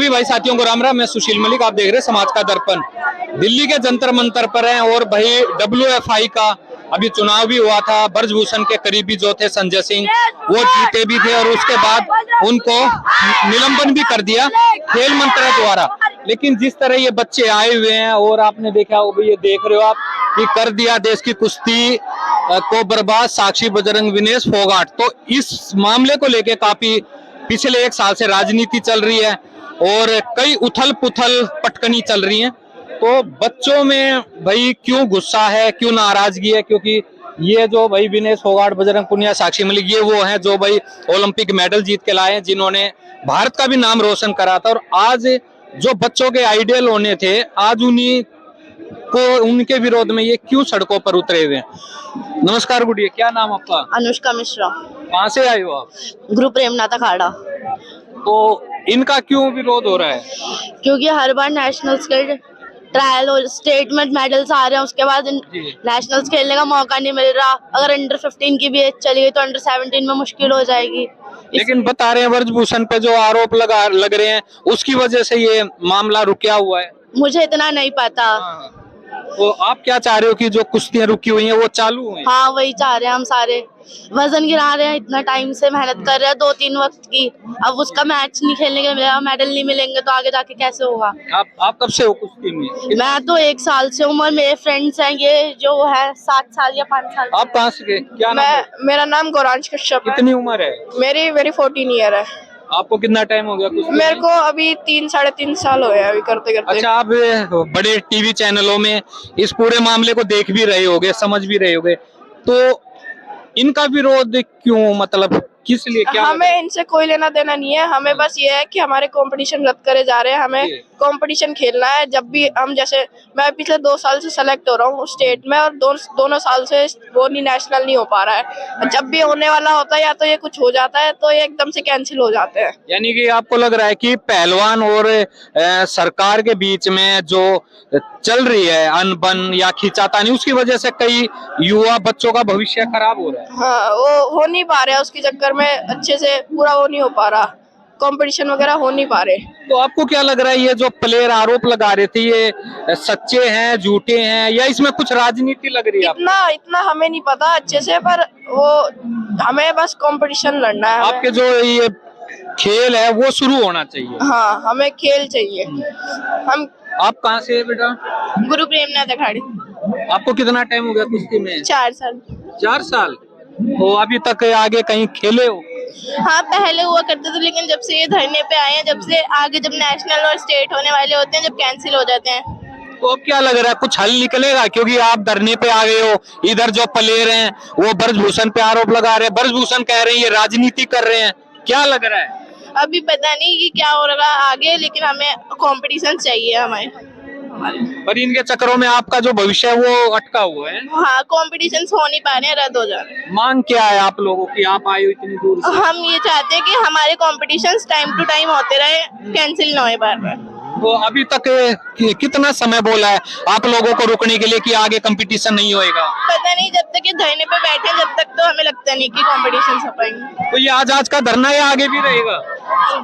सभी भाई साथियों को राम राम। मैं सुशील मलिक, आप देख रहे हैं समाज का दर्पण। दिल्ली के जंतर मंतर पर हैं और भाई WFI का अभी चुनाव भी हुआ था। ब्रजभूषण के करीबी जो थे संजय सिंह, वो जीते भी थे और उसके बाद उनको निलंबन भी कर दिया खेल मंत्रालय द्वारा। लेकिन जिस तरह ये बच्चे आए हुए हैं और आपने देखा होगा, ये देख रहे हो आप कि कर दिया देश की कुश्ती को बर्बाद साक्षी बजरंग विनेश फोगाट। तो इस मामले को लेके काफी पिछले एक साल से राजनीति चल रही है और कई उथल पुथल पटकनी चल रही है। तो बच्चों में भाई क्यों गुस्सा है, क्यों नाराजगी है? क्योंकि ये जो भाई विनेश फोगाट, बजरंग पुनिया, साक्षी मलिक, ये वो हैं जो भाई ओलंपिक मेडल जीत के लाए हैं, जिन्होंने भारत का भी नाम रोशन करा था। और आज जो बच्चों के आइडियल होने थे, आज उन्हीं को उनके विरोध में ये क्यों सड़कों पर उतरे हुए हैं? नमस्कार गुड़िया, क्या नाम आपका? अनुष्का मिश्रा। कहाँ से आए हो आप? ग्रुप प्रेमनाथ अखाड़ा। तो इनका क्यों विरोध हो रहा है? क्योंकि हर बार नेशनल्स के ट्रायल और स्टेट में मेडल्स आ रहे हैं, उसके बाद नेशनल्स खेलने का मौका नहीं मिल रहा। अगर अंडर 15 की भी एज चली गई तो अंडर 17 में मुश्किल हो जाएगी। लेकिन बता रहे हैं ब्रजभूषण पे जो आरोप लग रहे हैं, उसकी वजह से ये मामला रुका हुआ है। मुझे इतना नहीं पता। तो आप क्या चाह रहे हो कि जो कुश्तियां रुकी हुई हैं वो चालू हुई? हाँ, वही चाह रहे हैं हम सारे। वजन गिरा रहे हैं, इतना टाइम से मेहनत कर रहे हैं 2-3 वक्त की, अब उसका मैच नहीं खेलने के मिलेगा, मेडल नहीं मिलेंगे तो आगे जाके कैसे होगा? आप कब से हो कुश्ती में? मैं तो 1 साल से हूँ और मेरे फ्रेंड्स हैं ये जो है 7 साल या 5 साल। आप कहाँ से गए? क्या नाम है? मेरा नाम गौरांश कश्यप है। कितनी उम्र है? मेरी 14 ईयर है। आपको कितना टाइम हो गया कुश्ती में? मेरे को अभी 3-3.5 साल हो गया अभी करते करते। अच्छा, आप बड़े टीवी चैनलों में इस पूरे मामले को देख भी रहे होगे, समझ भी रहे होगे, तो इनका विरोध क्यों? मतलब किस लिए? क्या हमें इनसे कोई लेना देना नहीं है। हमें बस ये है कि हमारे कंपटीशन रद्द करे जा रहे हैं, हमें कंपटीशन खेलना है। जब भी हम, जैसे मैं पिछले 2 साल से सेलेक्ट हो रहा हूँ स्टेट में और दोनों साल से वो नहीं, नेशनल नहीं हो पा रहा है। जब भी होने वाला होता है या तो ये कुछ हो जाता है तो ये एकदम से कैंसिल हो जाते हैं। यानी कि आपको लग रहा है कि पहलवान और सरकार के बीच में जो चल रही है अनबन या खींचातानी, उसकी वजह से कई युवा बच्चों का भविष्य खराब हो रहा है। हाँ, वो हो नहीं पा रहा है, उसके चक्कर में अच्छे से पूरा वो नहीं हो पा रहा, कंपटीशन वगैरह हो नहीं पा रहे। तो आपको क्या लग रहा है, ये जो प्लेयर आरोप लगा रहे थे, ये सच्चे हैं, झूठे हैं, या इसमें कुछ राजनीति लग रही है? इतना हमें नहीं पता अच्छे से, पर वो हमें बस कंपटीशन लड़ना है। आपके जो ये खेल है वो शुरू होना चाहिए। हाँ, हमें खेल चाहिए। आप कहाँ से है बेटा? गुरु प्रेमनाथ अखाड़े। आपको कितना टाइम हो गया कुश्ती में? 4 साल। 4 साल। तो अभी तक आगे कहीं खेले हो? हाँ, पहले हुआ करते थे, लेकिन जब से ये धरने पे आए हैं, जब से आगे जब नेशनल और स्टेट होने वाले होते हैं, जब कैंसिल हो जाते हैं। तो अब क्या लग रहा है, कुछ हल निकलेगा? क्योंकि आप धरने पे आ गए हो, इधर जो प्लेयर हैं वो ब्रजभूषण पे आरोप लगा रहे हैं, ब्रजभूषण कह रहे हैं ये राजनीति कर रहे हैं, क्या लग रहा है? अभी पता नहीं कि क्या हो रहा है आगे, लेकिन हमें कंपटीशन चाहिए हमें। पर इनके चक्करों में आपका जो भविष्य है वो अटका हुआ है। हाँ, कंपटीशन हो नहीं पा रहे हैं, रद्द हो जा रहे हैं। मांग क्या है आप लोगों की? आप आए हो इतनी दूर से। हम ये चाहते हैं कि हमारे कंपटीशंस टाइम टू टाइम होते रहे, कैंसिल ना हो बार-बार। तो अभी तक कितना समय बोला है आप लोगों को रुकने के लिए कि आगे कंपटीशन नहीं होएगा? पता नहीं, जब तक ये धरने पे बैठे हैं, जब तक तो हमें लगता नहीं कि कंपटीशन हो पाएंगे। तो ये आज का धरना या आगे भी रहेगा?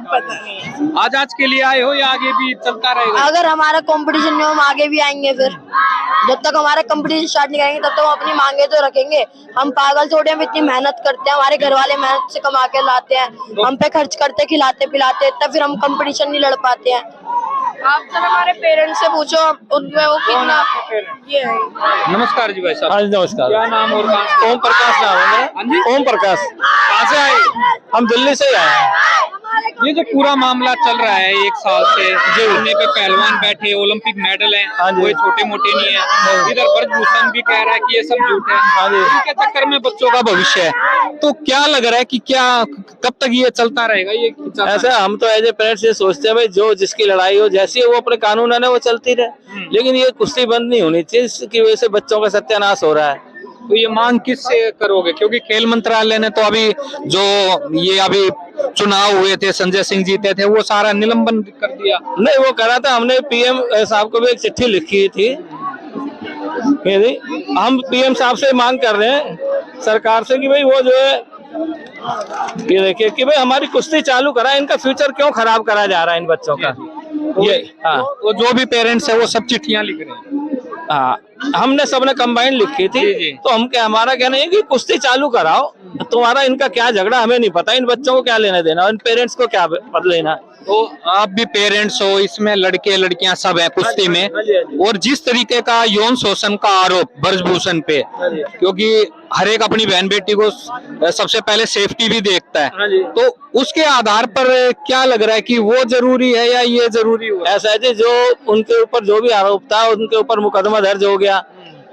पता नहीं। आज के लिए आए हो या आगे भी चलता रहेगा? अगर हमारा कंपटीशन में हम आगे भी आएंगे, फिर जब तक हमारा कंपटीशन स्टार्ट नहीं करेंगे तब तक हम अपनी मांगे तो रखेंगे। हम पागल थोड़े, हम इतनी मेहनत करते हैं, हमारे घर वाले मेहनत से कमा के लाते हैं, हम पे खर्च करते, खिलाते पिलाते, तब फिर हम कंपटीशन नहीं लड़ पाते हैं। आप सर हमारे पेरेंट्स से पूछो, उनमें वो कितना ये है। नमस्कार जी भाई साहब। हाँ जी, नमस्कार। क्या नाम और कहाँ से? ओम प्रकाश नाम है मेरा। हाँ जी? ओम प्रकाश। कहाँ से आए? हम दिल्ली से ही आए हैं। ये जो पूरा मामला चल रहा है 1 साल से, जो उन्हें पे पहलवान बैठे, ओलंपिक मेडल है, हाँ जी। कोई छोटे मोटे नहीं है, इधर ब्रजभूषण भी कह रहा है कि ये सब झूठ है, हाँ जी। इनके चक्कर में बच्चों का भविष्य है। तो क्या लग रहा है कि क्या कब तक ये चलता रहेगा? ये ऐसा हम तो एज ए पेरेंट्स ये सोचते हैं भाई, जो जिसकी लड़ाई हो, जैसी वो अपने कानून है ना वो चलती रहे, लेकिन ये कुश्ती बंद नहीं होनी चाहिए, इसकी वजह से बच्चों का सत्यानाश हो रहा है। तो ये मांग किससे करोगे? क्योंकि खेल मंत्रालय ने तो अभी जो ये अभी चुनाव हुए थे, संजय सिंह जीते थे, वो सारा निलंबन कर दिया। नहीं, वो करा था, हमने PM साहब को भी एक चिट्ठी लिखी थी। हम PM साहब से मांग कर रहे हैं सरकार से कि भाई वो जो है ये देखिए कि भाई हमारी कुश्ती चालू करा, इनका फ्यूचर क्यों खराब करा जा रहा है इन बच्चों का। ये हाँ वो जो भी पेरेंट्स है वो सब चिट्ठियां लिख रहे हैं। हाँ, हमने सबने कंबाइंड लिखी जी, थी। जी। तो हमारा कहना है कि कुश्ती चालू कराओ, तुम्हारा इनका क्या झगड़ा हमें नहीं पता, इन बच्चों को क्या लेना देना, इन पेरेंट्स को क्या लेना। तो आप भी पेरेंट्स हो, इसमें लड़के लड़कियां सब हैं कुश्ती में, हाँ जी, हाँ जी। और जिस तरीके का यौन शोषण का आरोप ब्रजभूषण पे, हाँ जी। क्योंकि हर एक अपनी बहन बेटी को सबसे पहले सेफ्टी भी देखता हाँ है, जी। तो उसके आधार पर क्या लग रहा है कि वो जरूरी है या ये जरूरी हुआ? ऐसा है जी, जो उनके ऊपर जो भी आरोप था उनके ऊपर मुकदमा दर्ज हो गया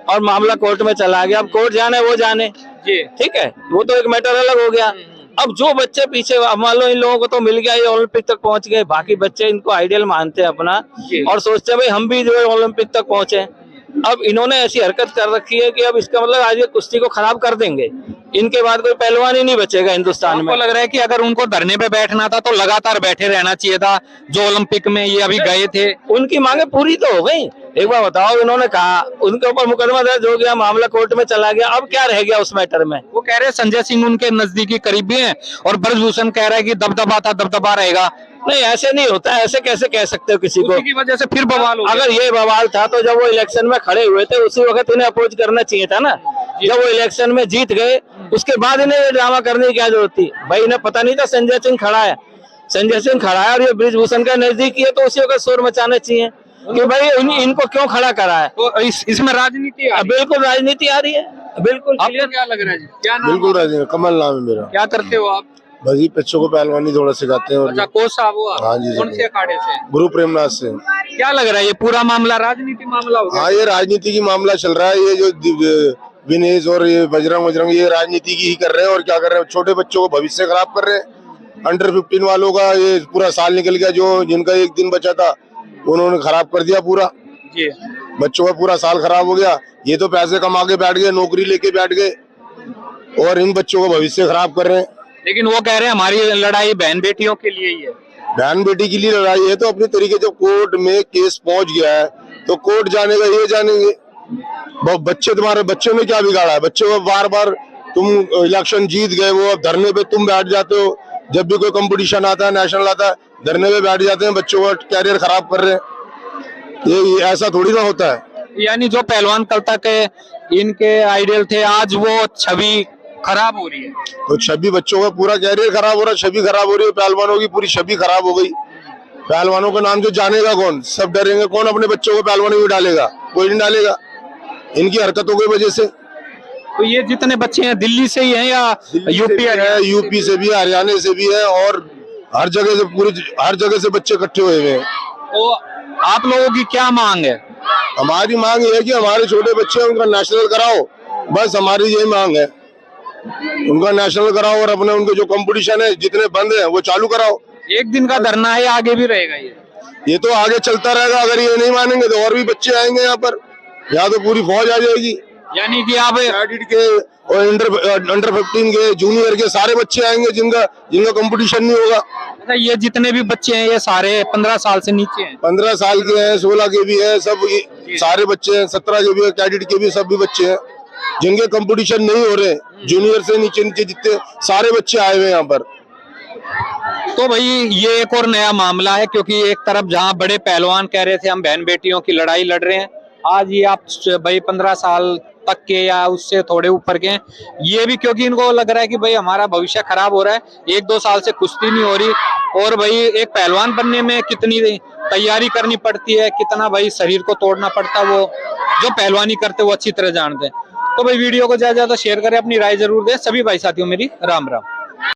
और मामला कोर्ट में चला गया। अब कोर्ट जाने वो जाने, जी। ठीक है, वो तो एक मैटर अलग हो गया। अब जो बच्चे पीछे, अब मान लो इन लोगों को तो मिल गया, ये ओलंपिक तक पहुंच गए, बाकी बच्चे इनको आइडियल मानते हैं अपना जी। और सोचते हैं भाई हम भी जो है ओलंपिक तक पहुंचे। अब इन्होंने ऐसी हरकत कर रखी है कि अब इसका मतलब आज ये कुश्ती को खराब कर देंगे, इनके बाद कोई पहलवान ही नहीं बचेगा हिंदुस्तान में। आपको लग रहा है कि अगर उनको धरने पे बैठना था तो लगातार बैठे रहना चाहिए था, जो ओलंपिक में ये अभी गए थे? उनकी मांगे पूरी तो हो गई। एक बार बताओ, इन्होंने कहा उनके ऊपर मुकदमा दर्ज हो गया, मामला कोर्ट में चला गया, अब क्या रह गया उस मैटर में? वो कह रहे हैं संजय सिंह उनके नजदीकी करीबी हैं और ब्रजभूषण कह रहा है कि दबदबा था, दबदबा रहेगा। नहीं, ऐसे नहीं होता, ऐसे कैसे कह सकते हो किसी को? उसी की वजह से फिर बवाल हो गया। अगर ये बवाल था तो जब वो इलेक्शन में खड़े हुए थे उसी वक्त इन्हें अपोज करना चाहिए था ना। जब वो इलेक्शन में जीत गए उसके बाद इन्हें ये ड्रामा करने की क्या जरूरत थी? भाई इन्हें पता नहीं था संजय सिंह खड़ा है, संजय सिंह खड़ा है और ये ब्रजभूषण का नजदीकी है, तो उसी वक्त शोर मचाना चाहिए कि भाई इनको क्यों खड़ा करा है। तो इसमें राजनीति आ रही है। बिल्कुल राजनीति आ रही है, बिल्कुल आपको क्लियर। क्या लग रहा है जी? क्या नाम? बिल्कुल राजी, कमल नाम है मेरा। क्या करते हो आप? बस ये बच्चों को पहलवानी थोड़ा सिखाते हैं। और अच्छा, कोच साहब हो आप? हाँ जी, कौन से अखाड़े से? गुरु प्रेमनाथ से। क्या लग रहा है ये पूरा मामला राजनीति मामला हो गया? हाँ, ये राजनीति की मामला चल रहा है। ये जो विनेश और ये बजरंग ये राजनीति की ही कर रहे हैं। और क्या कर रहे हैं, छोटे बच्चों को भविष्य खराब कर रहे हैं। अंडर 15 वालों का ये पूरा साल निकल गया, जो जिनका एक दिन बचा था उन्होंने खराब कर दिया पूरा। जी। बच्चों का पूरा साल खराब हो गया। ये तो पैसे कमा के बैठ गए, नौकरी लेके बैठ गए और इन बच्चों का भविष्य खराब कर रहे हैं। लेकिन वो कह रहे हैं हमारी लड़ाई बहन बेटियों के लिए ही है। बहन बेटी के लिए लड़ाई है तो अपने तरीके, जब कोर्ट में केस पहुंच गया है तो कोर्ट जानेगा, ये जानेंगे। बच्चे, तुम्हारे बच्चों ने क्या बिगाड़ा है? बच्चों को बार बार तुम इलेक्शन जीत गए, वो अब धरने पे तुम बैठ जाते हो। जब भी कोई कंपटीशन आता है, नेशनल आता है, धरने पे बैठ जाते हैं, बच्चों का कैरियर खराब कर रहे हैं। ये ऐसा थोड़ी ना होता है। यानी जो पहलवान कल तक इनके आइडियल थे, आज वो छवि खराब हो रही है। तो छवि, बच्चों का पूरा कैरियर खराब हो रहा है, छवि खराब हो रही है, पहलवानों की पूरी छवि खराब हो गई। पहलवानों का नाम जो जानेगा कौन? सब डरेंगे। कौन अपने बच्चों को पहलवानी में डालेगा? कोई नहीं डालेगा इनकी हरकतों की वजह से। तो ये जितने बच्चे हैं दिल्ली से ही हैं या यूपी है, यूपी से भी है, हरियाणा से भी है और हर जगह से, पूरी हर जगह से बच्चे इकट्ठे हुए हुए हैं। तो आप लोगों की क्या मांग है? हमारी मांग ये है कि हमारे छोटे बच्चे हैं उनका नेशनल कराओ, बस हमारी यही मांग है। उनका नेशनल कराओ और अपने उनके जो कंपटीशन है जितने बंद है वो चालू कराओ। एक दिन का धरना है, आगे भी रहेगा ये तो आगे चलता रहेगा। अगर ये नहीं मानेंगे तो और भी बच्चे आएंगे यहाँ पर, यहाँ तो पूरी फौज आ जाएगी। यानी कि आप कैडेट के और अंडर 15 के, जूनियर के सारे बच्चे आएंगे जिनका कंपटीशन नहीं होगा। अच्छा, ये जितने भी बच्चे हैं ये सारे 15 साल से नीचे हैं? 15 साल के हैं, 16 के भी हैं, सब सारे बच्चे हैं, 17 के भी है, कैडेट के भी, सब भी बच्चे हैं जिनके कंपटीशन नहीं हो रहे। जूनियर से नीचे नीचे जितने सारे बच्चे आए हुए हैं यहाँ पर। तो भाई ये एक और नया मामला है, क्योंकि एक तरफ जहां बड़े पहलवान कह रहे थे हम बहन बेटियों की लड़ाई लड़ रहे हैं, आज ये आप भाई 15 साल तक के या उससे थोड़े ऊपर के हैं, ये भी क्योंकि इनको लग रहा है कि भाई हमारा भविष्य खराब हो रहा है, 1-2 साल से कुश्ती नहीं हो रही। और भाई एक पहलवान बनने में कितनी तैयारी करनी पड़ती है, कितना भाई शरीर को तोड़ना पड़ता है, वो जो पहलवानी करते वो अच्छी तरह जानते हैं। तो भाई वीडियो को ज्यादा शेयर करें, अपनी राय जरूर दें। सभी भाई साथियों मेरी राम राम।